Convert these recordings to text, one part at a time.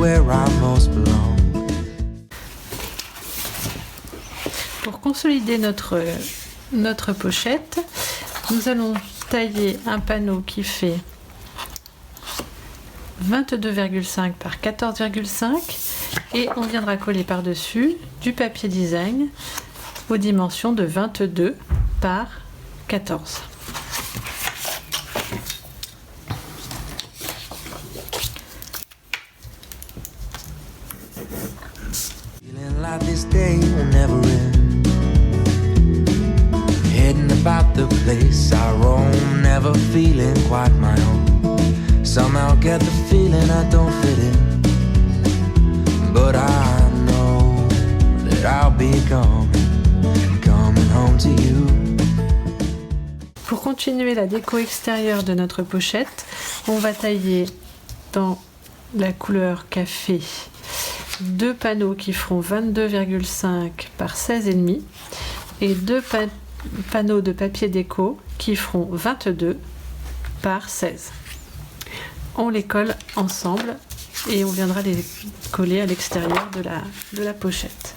where I most belong. Pour consolider notre pochette, nous allons tailler un panneau qui fait 22,5 par 14,5 et on viendra coller par-dessus du papier design aux dimensions de 22 par 14. Feeling like this day will never end. Heading about the place I roam, never feeling quite my own. Somehow get the feeling I don't fit in, but I know that I'll be coming home to you. Pour continuer la déco extérieure de notre pochette, on va tailler dans la couleur café deux panneaux qui feront 22,5 par 16,5 et deux panneaux de papier déco qui feront 22 par 16. On les colle ensemble et on viendra les coller à l'extérieur de la pochette.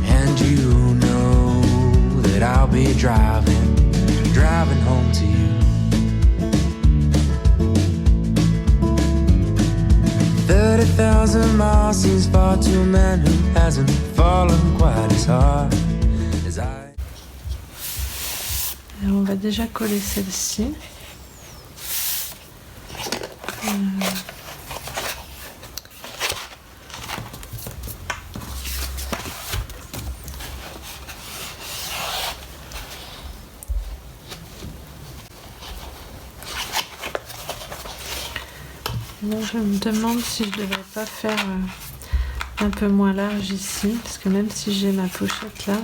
And you know that I'll be driving home to you. 30,000 miles seems far to a man who hasn't fallen quite as hard as I. Et on va déjà coller celle-ci. Là, je me demande si je ne devrais pas faire un peu moins large ici, parce que même si j'ai ma pochette là,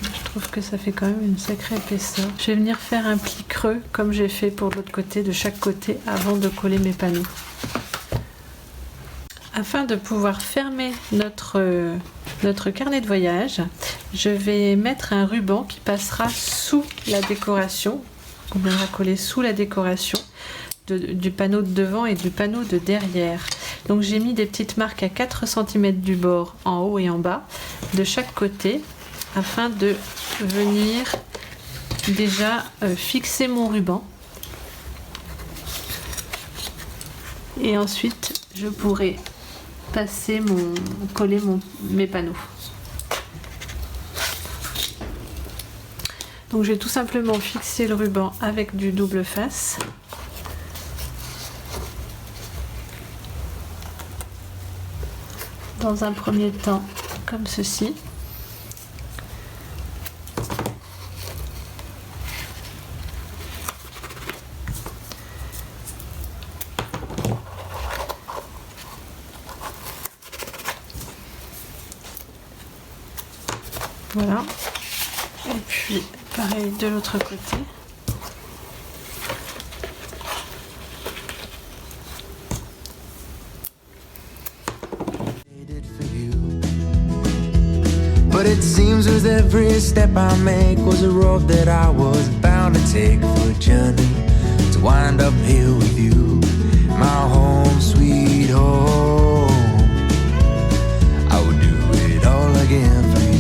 je trouve que ça fait quand même une sacrée épaisseur. Je vais venir faire un pli creux comme j'ai fait pour l'autre côté, de chaque côté, avant de coller mes panneaux. Afin de pouvoir fermer notre carnet de voyage, je vais mettre un ruban qui passera sous la décoration. On viendra coller sous la décoration du panneau de devant et du panneau de derrière. Donc j'ai mis des petites marques à 4 cm du bord en haut et en bas de chaque côté afin de venir déjà fixer mon ruban, et ensuite je pourrai coller mes panneaux. Donc je vais tout simplement fixer le ruban avec du double face. Dans un premier temps, comme ceci. Voilà. Et puis, pareil de l'autre côté. But it seems as every step I make was a road that I was bound to take for a journey to wind up here with you, my home, sweet home. I would do it all again for you.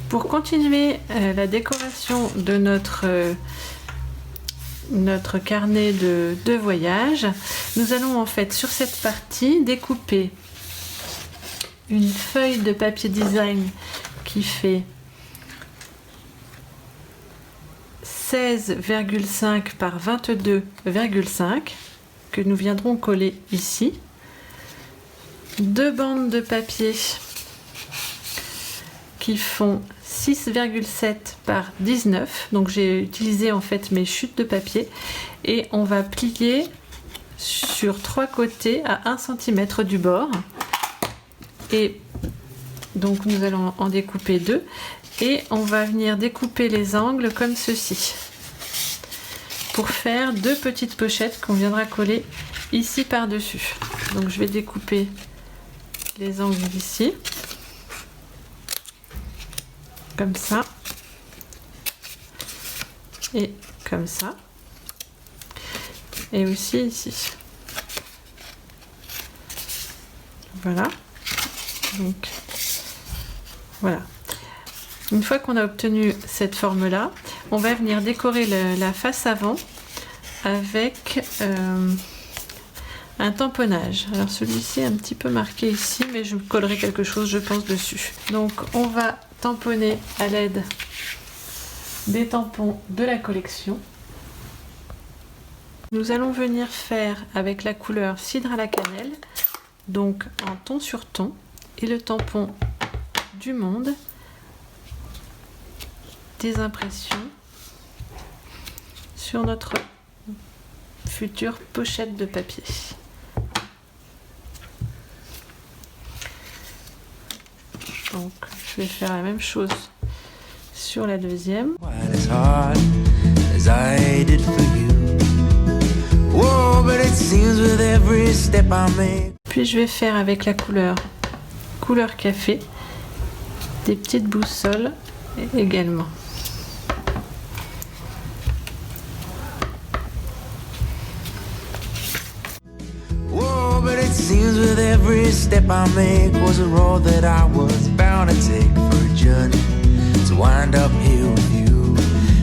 Pour continuer la décoration de notre carnet de voyage, nous allons en fait sur cette partie découper une feuille de papier design qui fait 16,5 par 22,5 que nous viendrons coller ici. Deux bandes de papier qui font 6,7 par 19. Donc j'ai utilisé en fait mes chutes de papier et on va plier sur 3 côtés à 1 cm du bord. Et donc nous allons en découper 2 et on va venir découper les angles comme ceci pour faire 2 petites pochettes qu'on viendra coller ici par dessus. Donc je vais découper les angles d'ici comme ça et comme ça, et aussi ici. Voilà, donc voilà. Une fois qu'on a obtenu cette forme là, on va venir décorer la face avant avec un tamponnage. Alors celui-ci est un petit peu marqué ici, mais je collerai quelque chose je pense dessus. Donc on va tamponner à l'aide des tampons de la collection. Nous allons venir faire avec la couleur cidre à la cannelle, donc en ton sur ton, et le tampon du monde, des impressions sur notre future pochette de papier. Donc je vais faire la même chose sur la deuxième. Puis je vais faire avec la couleur café des petites boussoles également. Seems with every step I make was a road that I was bound to take for a journey to wind up here with you,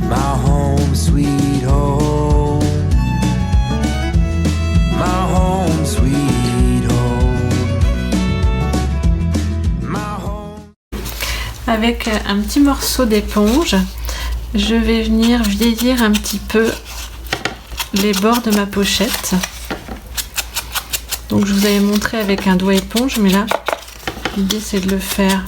my home sweet home, my home sweet home, my home. Avec un petit morceau d'éponge, je vais venir vieillir un petit peu les bords de ma pochette. Donc je vous avais montré avec un doigt éponge, mais là l'idée c'est de le faire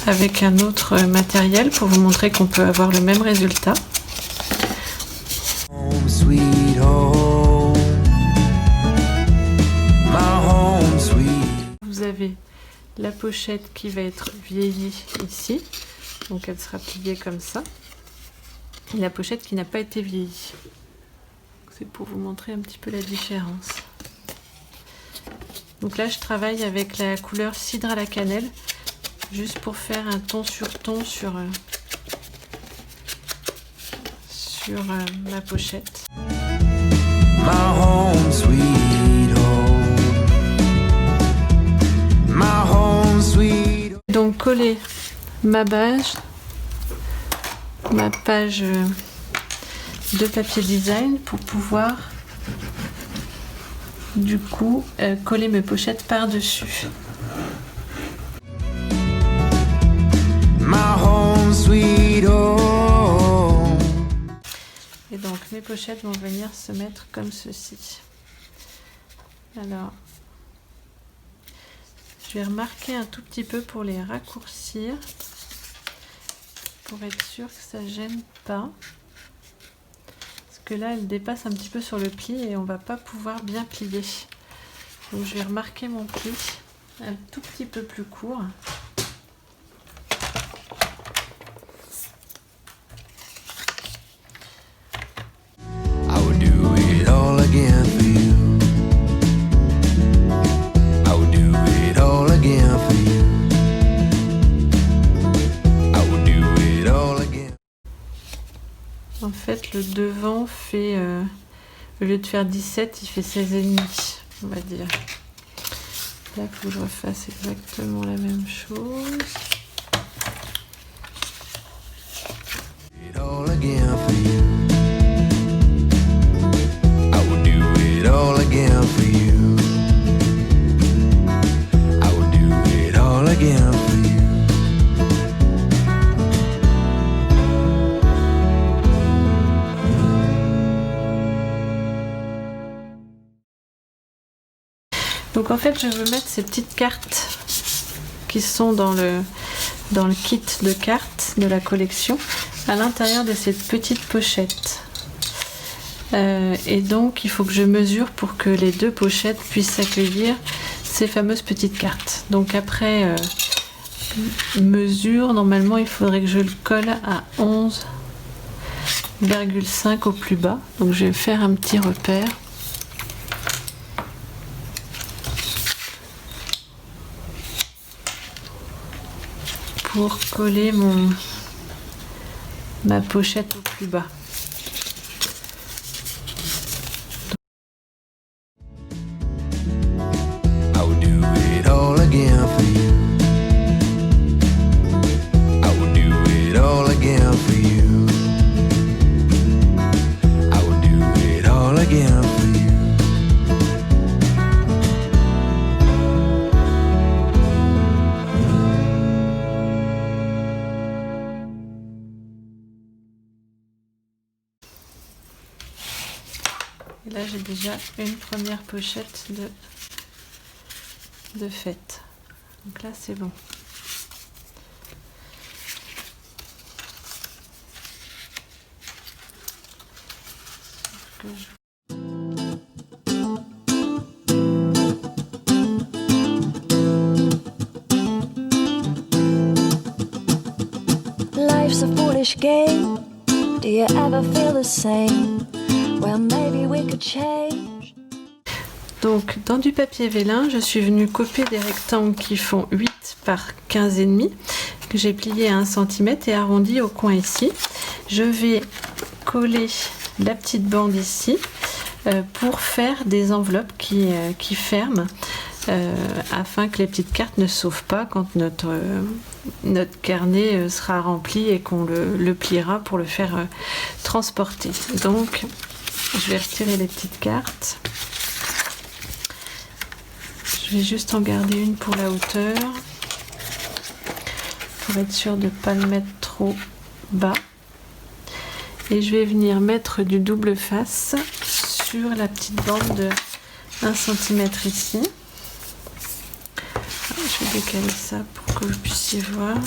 avec un autre matériel pour vous montrer qu'on peut avoir le même résultat. Home sweet home, my home sweet. Vous avez la pochette qui va être vieillie ici, donc elle sera pliée comme ça, et la pochette qui n'a pas été vieillie. C'est pour vous montrer un petit peu la différence. Donc là je travaille avec la couleur cidre à la cannelle, juste pour faire un ton sur ton sur ma pochette. My home sweet home, my home sweet home. Donc coller ma page de papier design pour pouvoir du coup coller mes pochettes par dessus. My home sweet home. Et donc mes pochettes vont venir se mettre comme ceci. Alors je vais remarquer un tout petit peu pour les raccourcir, pour être sûr que ça gêne pas. Que là elle dépasse un petit peu sur le pli et on va pas pouvoir bien plier. Donc je vais remarquer mon pli un tout petit peu plus court. I would do it all again for you. I would do it all again for you. I would do it all again. En fait le devant fait au lieu de faire 17 il fait 16,5 on va dire. Là il faut que je refasse exactement la même chose. It all again for you. I would do it all again for you. I would do it all again for you. Donc en fait je veux mettre ces petites cartes qui sont dans le kit de cartes de la collection à l'intérieur de cette petite pochette. Et donc il faut que je mesure pour que les deux pochettes puissent accueillir ces fameuses petites cartes. Donc après mesure, normalement il faudrait que je le colle à 11,5 au plus bas. Donc je vais faire un petit repère. Pour coller ma pochette au plus bas. I would do it all again for you. I would do it all again for you. I would do it all again for you. Et là j'ai déjà une première pochette de faite. Donc là c'est bon. Life's a foolish game. Do you ever feel the same? Well, maybe we could change. Donc dans du papier vélin, je suis venue copier des rectangles qui font 8 par 15,5 que j'ai plié à 1 cm et arrondi au coin ici. Je vais coller la petite bande ici pour faire des enveloppes qui ferment afin que les petites cartes ne sauvent pas quand notre carnet sera rempli et qu'on le pliera pour le faire transporter. Donc je vais retirer les petites cartes. Je vais juste en garder une pour la hauteur pour être sûr de ne pas le mettre trop bas. Et je vais venir mettre du double face sur la petite bande de 1 cm ici. Je vais décaler ça pour que vous puissiez voir.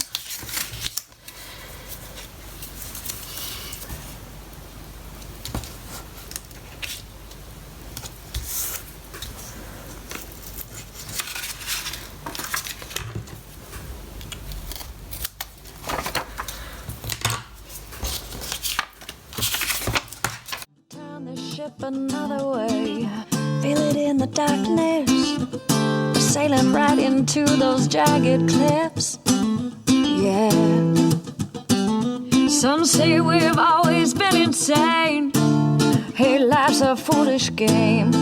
Another way, feel it in the darkness, sailing right into those jagged cliffs. Yeah, some say we've always been insane. Hey, life's a foolish game.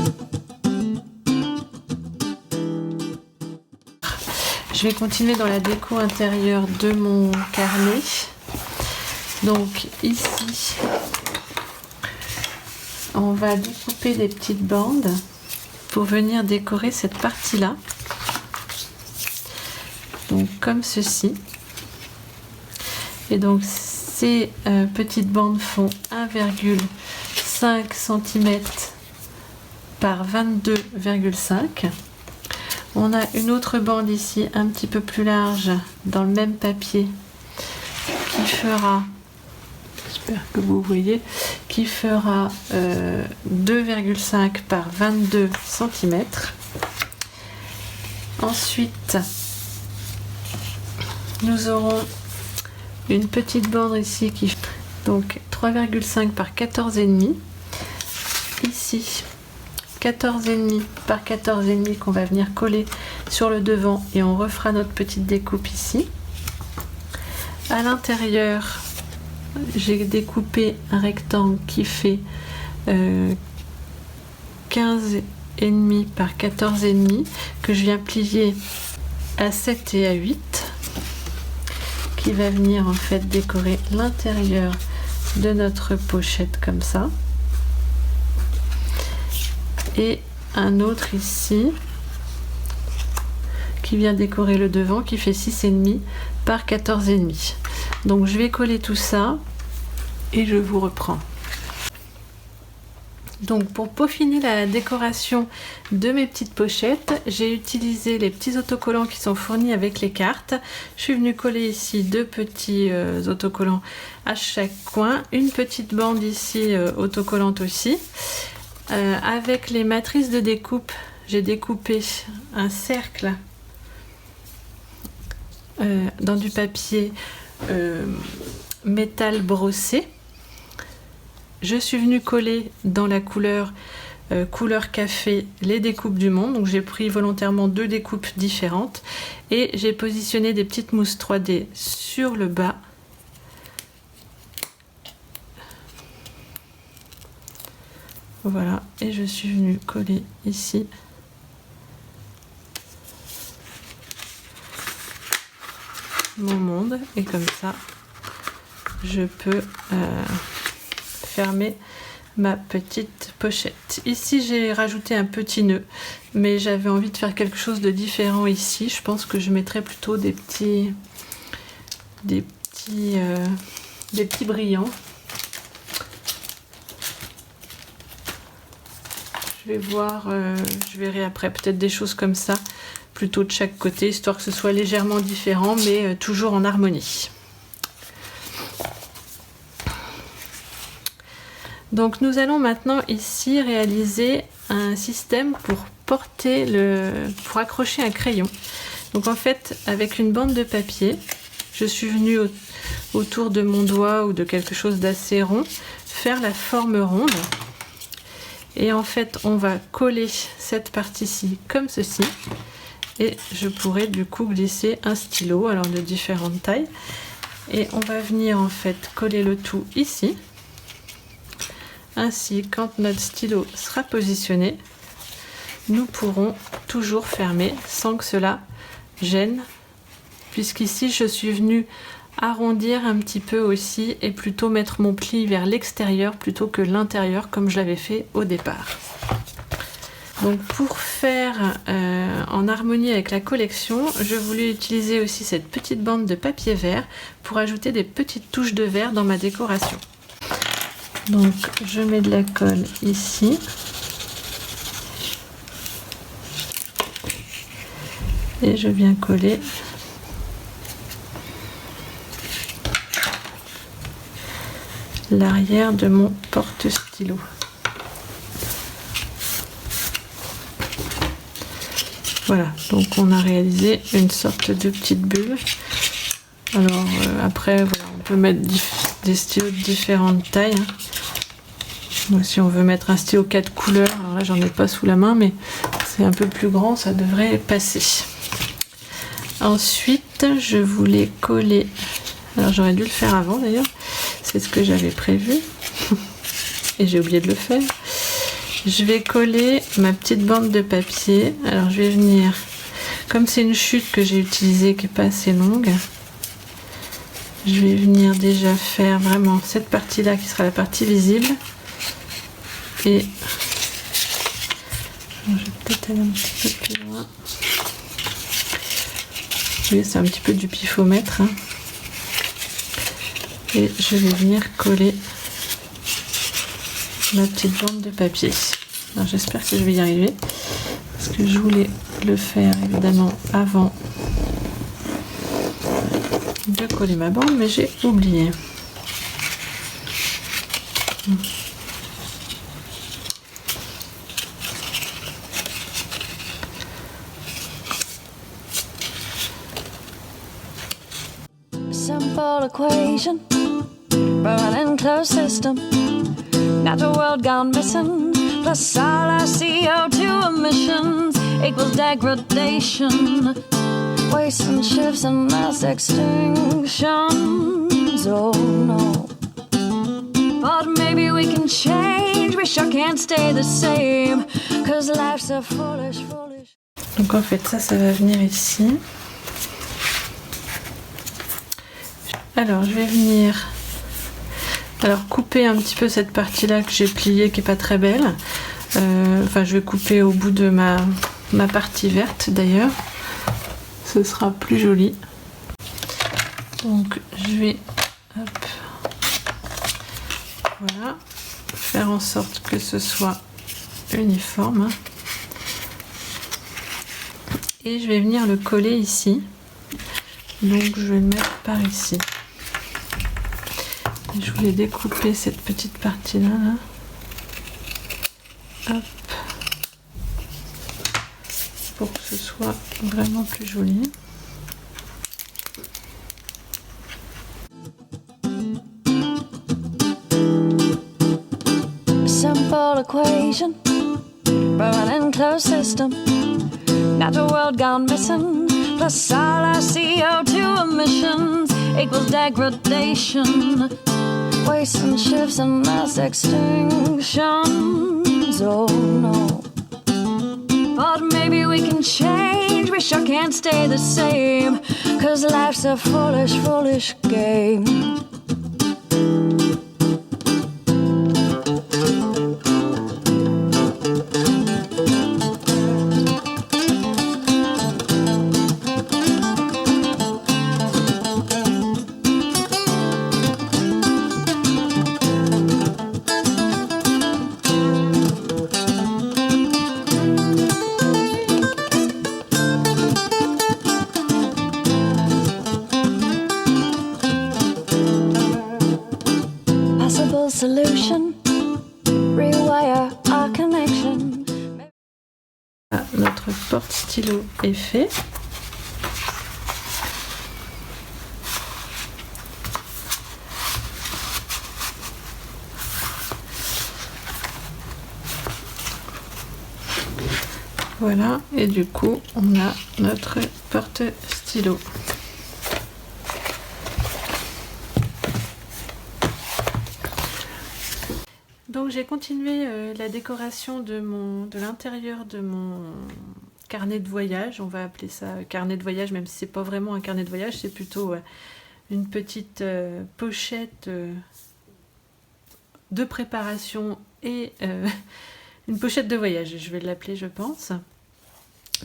Je vais continuer dans la déco intérieure de mon carnet. Donc ici on va découper des petites bandes pour venir décorer cette partie-là. Donc comme ceci. Et donc ces petites bandes font 1,5 cm par 22,5. On a une autre bande ici un petit peu plus large dans le même papier qui fera, j'espère que vous voyez, qui fera 2,5 par 22 cm. Ensuite, nous aurons une petite bande ici qui donc 3,5 par 14,5. Ici, 14,5 par 14,5 qu'on va venir coller sur le devant et on refera notre petite découpe ici. À l'intérieur, j'ai découpé un rectangle qui fait 15,5 par 14,5 que je viens plier à 7 et à 8, qui va venir en fait décorer l'intérieur de notre pochette comme ça. Et un autre ici qui vient décorer le devant qui fait 6,5 par 14,5. Donc je vais coller tout ça et je vous reprends. Donc pour peaufiner la décoration de mes petites pochettes, j'ai utilisé les petits autocollants qui sont fournis avec les cartes. Je suis venue coller ici 2 petits autocollants à chaque coin, une petite bande ici autocollante aussi. Avec les matrices de découpe, j'ai découpé un cercle dans du papier métal brossé. Je suis venue coller dans la couleur café les découpes du monde, donc j'ai pris volontairement 2 découpes différentes et j'ai positionné des petites mousses 3D sur le bas. Voilà, et je suis venue coller ici mon monde et comme ça je peux fermer ma petite pochette. Ici j'ai rajouté un petit nœud, mais j'avais envie de faire quelque chose de différent ici. Je pense que je mettrai plutôt des petits brillants. Je vais voir, je verrai après peut-être des choses comme ça, plutôt de chaque côté, histoire que ce soit légèrement différent, mais toujours en harmonie. Donc nous allons maintenant ici réaliser un système pour pour accrocher un crayon. Donc en fait, avec une bande de papier, je suis venue autour de mon doigt ou de quelque chose d'assez rond, faire la forme ronde. Et en fait, on va coller cette partie-ci comme ceci. Et je pourrais du coup glisser un stylo, alors de différentes tailles. Et on va venir en fait coller le tout ici. Ainsi, quand notre stylo sera positionné, nous pourrons toujours fermer sans que cela gêne. Puisqu'ici, je suis venue arrondir un petit peu aussi et plutôt mettre mon pli vers l'extérieur plutôt que l'intérieur comme je l'avais fait au départ. Donc pour faire en harmonie avec la collection, je voulais utiliser aussi cette petite bande de papier vert pour ajouter des petites touches de vert dans ma décoration. Donc je mets de la colle ici. Et je viens coller l'arrière de mon porte-stylo. Voilà, donc on a réalisé une sorte de petite bulle. Alors après, voilà, on peut mettre des stylos de différentes tailles. Donc, si on veut mettre un stylo 4 couleurs, alors là j'en ai pas sous la main, mais c'est un peu plus grand, ça devrait passer. Ensuite, je voulais coller, alors j'aurais dû le faire avant d'ailleurs, c'est ce que j'avais prévu, et j'ai oublié de le faire. Je vais coller ma petite bande de papier, alors je vais venir, comme c'est une chute que j'ai utilisée qui n'est pas assez longue, je vais venir déjà faire vraiment cette partie-là qui sera la partie visible. Et je vais peut-être aller un petit peu plus loin. Oui, c'est un petit peu du pifomètre. Hein. Et je vais venir coller ma petite bande de papier. Alors j'espère que je vais y arriver. Parce que je voulais le faire évidemment avant de coller ma bande, mais j'ai oublié. Simple equation for an enclosed system. Natural world gone missing, plus all our CO2 emissions equals degradation. Waste and shifts and mass extinctions. Oh no. But maybe we can change, we sure can't stay the same. Cause life's a foolish. Donc en fait ça va venir ici. Alors je vais venir couper un petit peu cette partie là que j'ai pliée qui est pas très belle. Enfin je vais couper au bout de ma partie verte d'ailleurs. Ce sera plus joli. Donc je vais, hop, voilà. faire en sorte que ce soit uniforme. Et je vais venir le coller ici. Donc je vais le mettre par ici. Et je voulais découper cette petite partie là. Hop. Pour que ce soit vraiment plus joli. Simple equation, running closed system. Natural world gone missing, plus all our CO2 emissions equals degradation. Waste and shifts and mass extinctions. Oh no. But maybe we can change, we sure can't stay the same. 'Cause life's a foolish, foolish game. Solution, rewire our connection. Ah, notre porte-stylo est fait. Voilà, et du coup, on a notre porte-stylo. Donc j'ai continué la décoration de l'intérieur de mon carnet de voyage. On va appeler ça carnet de voyage, même si c'est pas vraiment un carnet de voyage, c'est plutôt une petite pochette de préparation et une pochette de voyage, je vais l'appeler, je pense.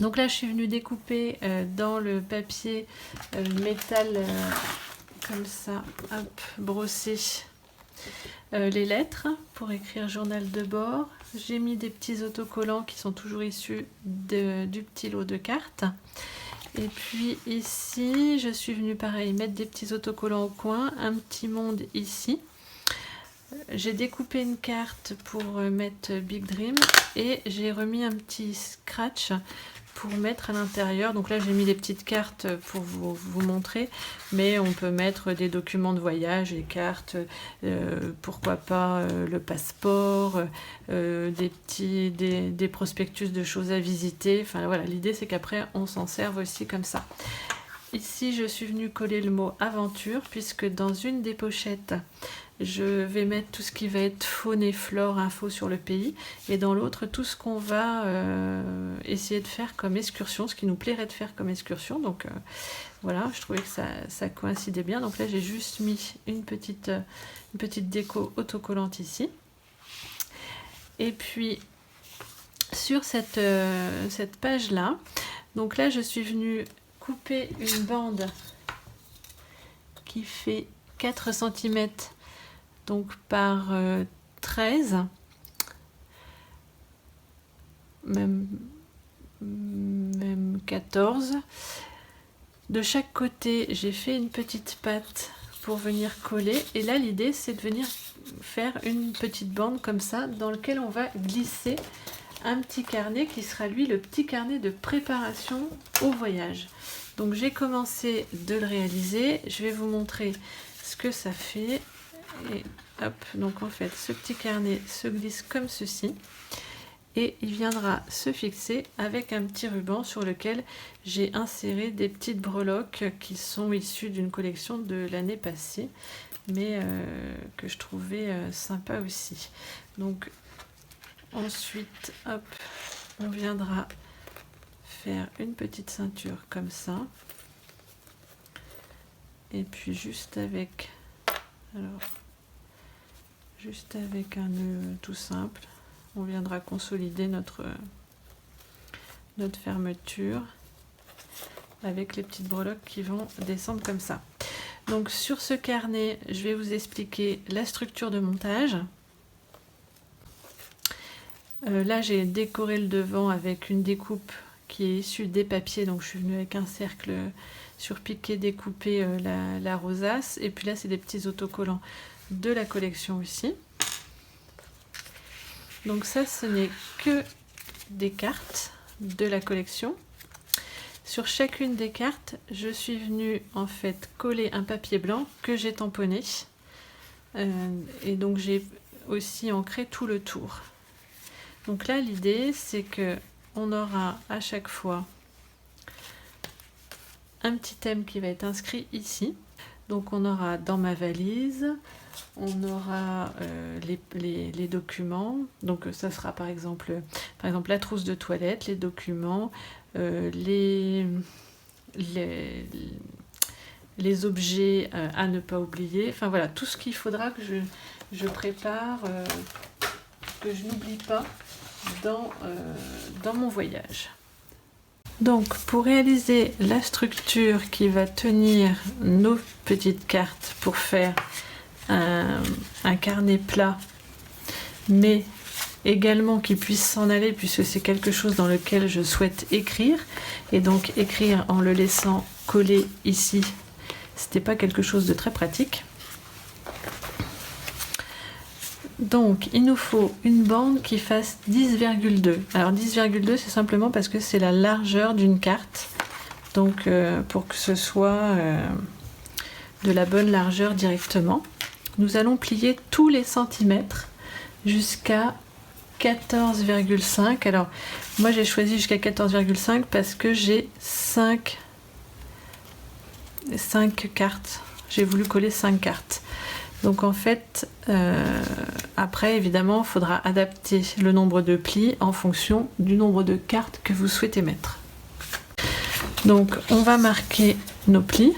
Donc là, je suis venue découper dans le papier métal comme ça, hop, brossé. Les lettres pour écrire journal de bord. J'ai mis des petits autocollants qui sont toujours issus du petit lot de cartes. Et puis ici, je suis venue pareil mettre des petits autocollants au coin, un petit monde ici. J'ai découpé une carte pour mettre Big Dream et j'ai remis un petit scratch pour mettre à l'intérieur. Donc là j'ai mis des petites cartes pour vous montrer, mais on peut mettre des documents de voyage, des cartes, pourquoi pas le passeport, des prospectus de choses à visiter. Enfin voilà, l'idée c'est qu'après on s'en serve aussi comme ça. Ici je suis venue coller le mot aventure, puisque dans une des pochettes je vais mettre tout ce qui va être faune et flore, info sur le pays, et dans l'autre tout ce qu'on va essayer de faire comme excursion, ce qui nous plairait de faire comme excursion. Donc voilà, je trouvais que ça coïncidait bien. Donc là j'ai juste mis une petite déco autocollante ici. Et puis sur cette page là, donc là je suis venue couper une bande qui fait 4 cm donc par 13, même 14. De chaque côté j'ai fait une petite patte pour venir coller, et là l'idée c'est de venir faire une petite bande comme ça dans lequel on va glisser un petit carnet qui sera lui le petit carnet de préparation au voyage. Donc j'ai commencé de le réaliser, je vais vous montrer ce que ça fait. Et hop, donc en fait ce petit carnet se glisse comme ceci et il viendra se fixer avec un petit ruban sur lequel j'ai inséré des petites breloques qui sont issues d'une collection de l'année passée, mais que je trouvais sympa aussi. Donc ensuite hop, on viendra faire une petite ceinture comme ça, et puis juste avec un nœud tout simple, on viendra consolider notre fermeture avec les petites breloques qui vont descendre comme ça. Donc sur ce carnet, je vais vous expliquer la structure de montage. Là j'ai décoré le devant avec une découpe qui est issue des papiers, donc je suis venue avec un cercle surpiqué, découpé la rosace, et puis là c'est des petits autocollants de la collection aussi. Donc ça, ce n'est que des cartes de la collection. Sur chacune des cartes, je suis venue en fait coller un papier blanc que j'ai tamponné, et donc j'ai aussi ancré tout le tour. Donc là l'idée c'est que on aura à chaque fois un petit thème qui va être inscrit ici. Donc on aura dans ma valise, on aura les documents, donc ça sera par exemple la trousse de toilette, les documents, les objets à ne pas oublier, enfin voilà, tout ce qu'il faudra que je prépare, que je n'oublie pas dans mon voyage. Donc pour réaliser la structure qui va tenir nos petites cartes pour faire un carnet plat, mais également qui puisse s'en aller puisque c'est quelque chose dans lequel je souhaite écrire, et donc écrire en le laissant coller ici, c'était pas quelque chose de très pratique. Donc il nous faut une bande qui fasse 10,2. Alors 10,2 c'est simplement parce que c'est la largeur d'une carte. Donc pour que ce soit de la bonne largeur directement. Nous allons plier tous les centimètres jusqu'à 14,5. Alors moi j'ai choisi jusqu'à 14,5 parce que j'ai 5 cartes. J'ai voulu coller 5 cartes. Donc en fait, après évidemment, il faudra adapter le nombre de plis en fonction du nombre de cartes que vous souhaitez mettre. Donc on va marquer nos plis.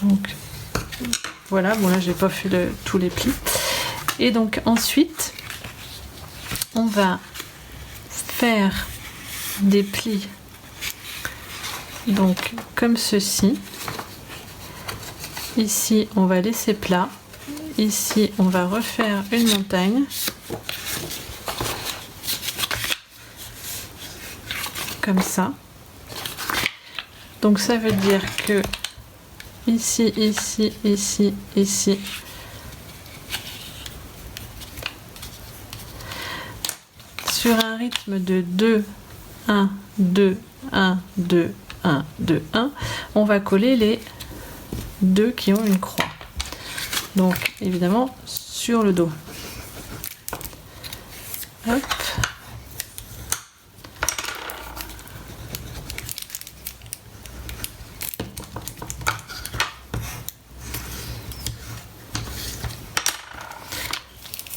Donc voilà, bon là j'ai pas fait tous les plis. Et donc ensuite on va faire des plis donc comme ceci. Ici on va laisser plat, ici on va refaire une montagne comme ça. Donc ça veut dire que ici, ici, ici, ici. Sur un rythme de 2, 1, 2, 1, 2, 1, 2, 1, on va coller les deux qui ont une croix. Donc évidemment sur le dos. Hop.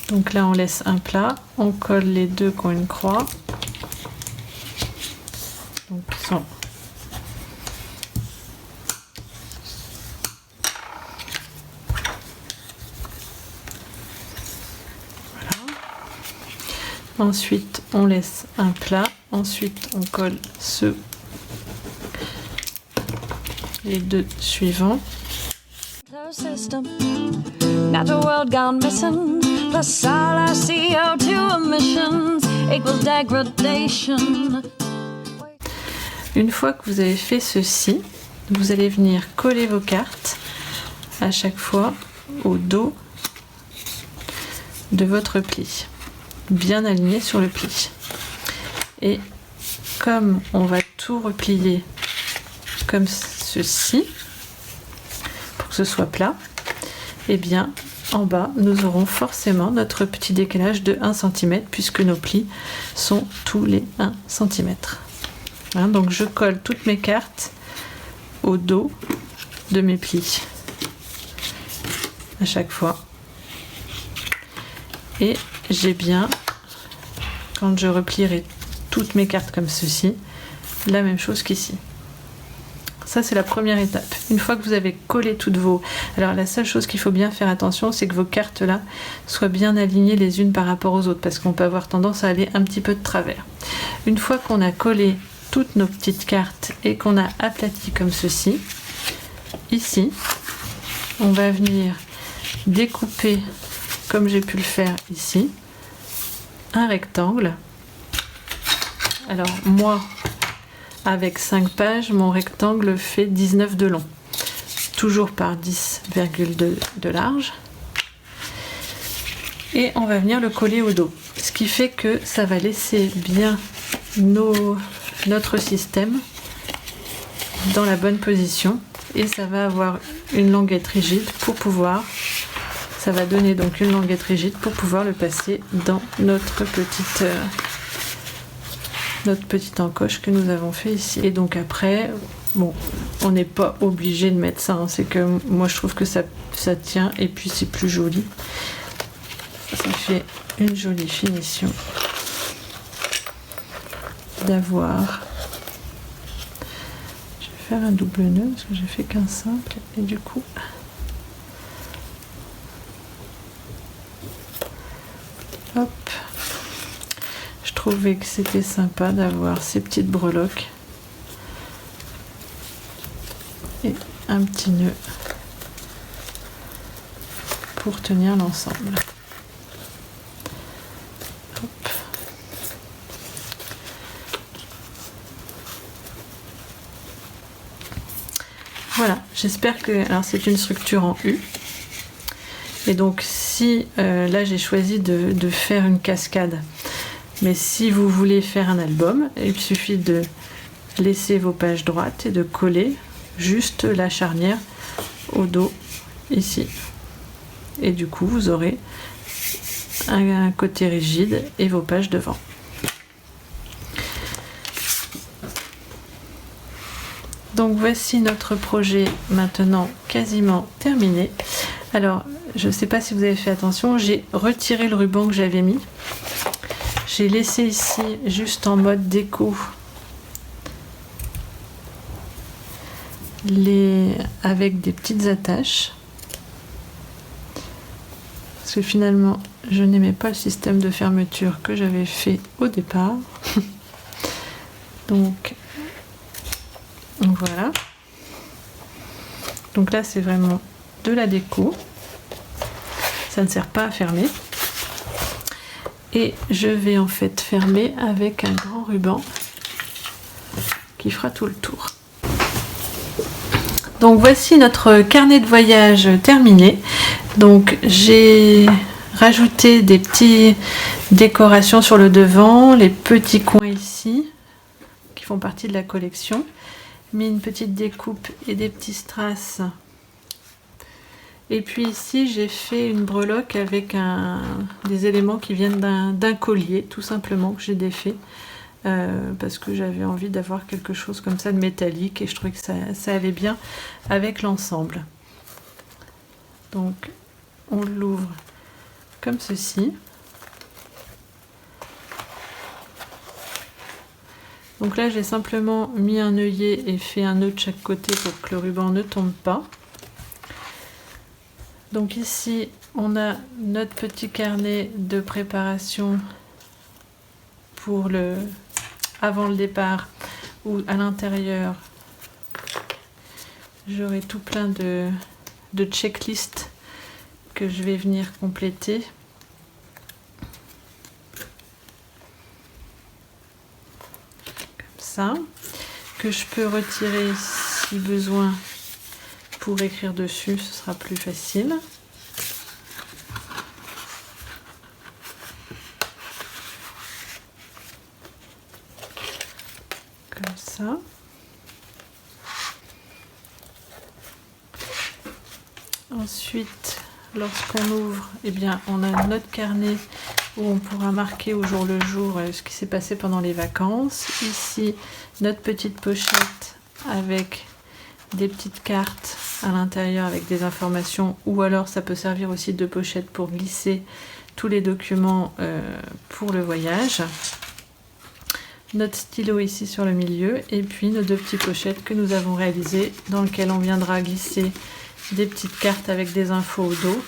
Donc là on laisse un plat, on colle les deux qui ont une croix. Donc ils sont voilà. Ensuite on laisse un plat, ensuite on colle les deux suivants. Natural world gone missing, plus all our CO2 emissions equals degradation. Une fois que vous avez fait ceci, vous allez venir coller vos cartes à chaque fois au dos de votre pli, bien aligné sur le pli. Et comme on va tout replier comme ceci, pour que ce soit plat, et bien en bas nous aurons forcément notre petit décalage de 1 cm puisque nos plis sont tous les 1 cm. Hein, donc je colle toutes mes cartes au dos de mes plis à chaque fois. Et j'ai bien, quand je replierai toutes mes cartes comme ceci, la même chose qu'ici. Ça, c'est la première étape. Une fois que vous avez collé toutes vos... Alors, la seule chose qu'il faut bien faire attention, c'est que vos cartes là soient bien alignées les unes par rapport aux autres, parce qu'on peut avoir tendance à aller un petit peu de travers. Une fois qu'on a collé toutes nos petites cartes et qu'on a aplati comme ceci, ici, on va venir découper, comme j'ai pu le faire ici, un rectangle. Alors, moi... Avec 5 pages, mon rectangle fait 19 de long, toujours par 10,2 de large. Et on va venir le coller au dos, ce qui fait que ça va laisser bien notre système dans la bonne position et ça va avoir une languette rigide pour pouvoir, ça va donner donc une languette rigide pour pouvoir le passer dans notre petite encoche que nous avons fait ici. Et donc après, bon, on n'est pas obligé de mettre ça, hein. C'est que moi je trouve que ça tient et puis c'est plus joli. Ça fait une jolie finition d'avoir. Je vais faire un double nœud parce que j'ai fait qu'un simple et du coup. Hop. Je trouvais que c'était sympa d'avoir ces petites breloques et un petit nœud pour tenir l'ensemble. Voilà, j'espère que... Alors c'est une structure en U. Et donc si là j'ai choisi de faire une cascade, mais si vous voulez faire un album, il suffit de laisser vos pages droites et de coller juste la charnière au dos ici. Et du coup, vous aurez un côté rigide et vos pages devant. Donc voici notre projet maintenant quasiment terminé. Alors, je ne sais pas si vous avez fait attention, j'ai retiré le ruban que j'avais mis. J'ai laissé ici juste en mode déco avec des petites attaches. Parce que finalement, je n'aimais pas le système de fermeture que j'avais fait au départ. Donc, voilà. Donc là, c'est vraiment de la déco. Ça ne sert pas à fermer. Et je vais en fait fermer avec un grand ruban qui fera tout le tour. Donc voici notre carnet de voyage terminé. Donc j'ai rajouté des petites décorations sur le devant, les petits coins ici qui font partie de la collection. Mis une petite découpe et des petits strass. Et puis ici j'ai fait une breloque avec des éléments qui viennent d'un collier tout simplement que j'ai défait parce que j'avais envie d'avoir quelque chose comme ça de métallique et je trouvais que ça allait bien avec l'ensemble. Donc on l'ouvre comme ceci. Donc là j'ai simplement mis un œillet et fait un nœud de chaque côté pour que le ruban ne tombe pas. Donc ici, on a notre petit carnet de préparation pour avant le départ, où à l'intérieur, j'aurai tout plein de checklists que je vais venir compléter. Comme ça, que je peux retirer si besoin. Pour écrire dessus, ce sera plus facile. Comme ça. Ensuite, lorsqu'on ouvre, eh bien, on a notre carnet où on pourra marquer au jour le jour ce qui s'est passé pendant les vacances. Ici, notre petite pochette avec des petites cartes à l'intérieur avec des informations, ou alors ça peut servir aussi de pochette pour glisser tous les documents pour le voyage. Notre stylo ici sur le milieu et puis nos 2 petites pochettes que nous avons réalisées dans lesquelles on viendra glisser des petites cartes avec des infos au dos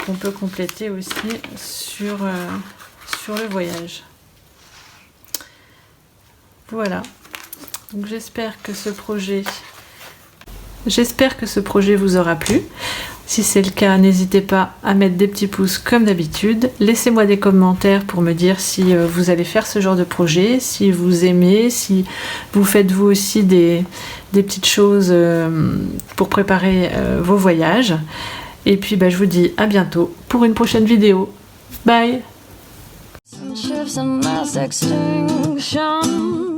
qu'on peut compléter aussi sur le voyage. Voilà, donc j'espère que ce projet vous aura plu. Si c'est le cas, n'hésitez pas à mettre des petits pouces comme d'habitude. Laissez-moi des commentaires pour me dire si vous allez faire ce genre de projet, si vous aimez, si vous faites vous aussi des petites choses pour préparer vos voyages. Et puis je vous dis à bientôt pour une prochaine vidéo. Bye! Some ships and mass extinction.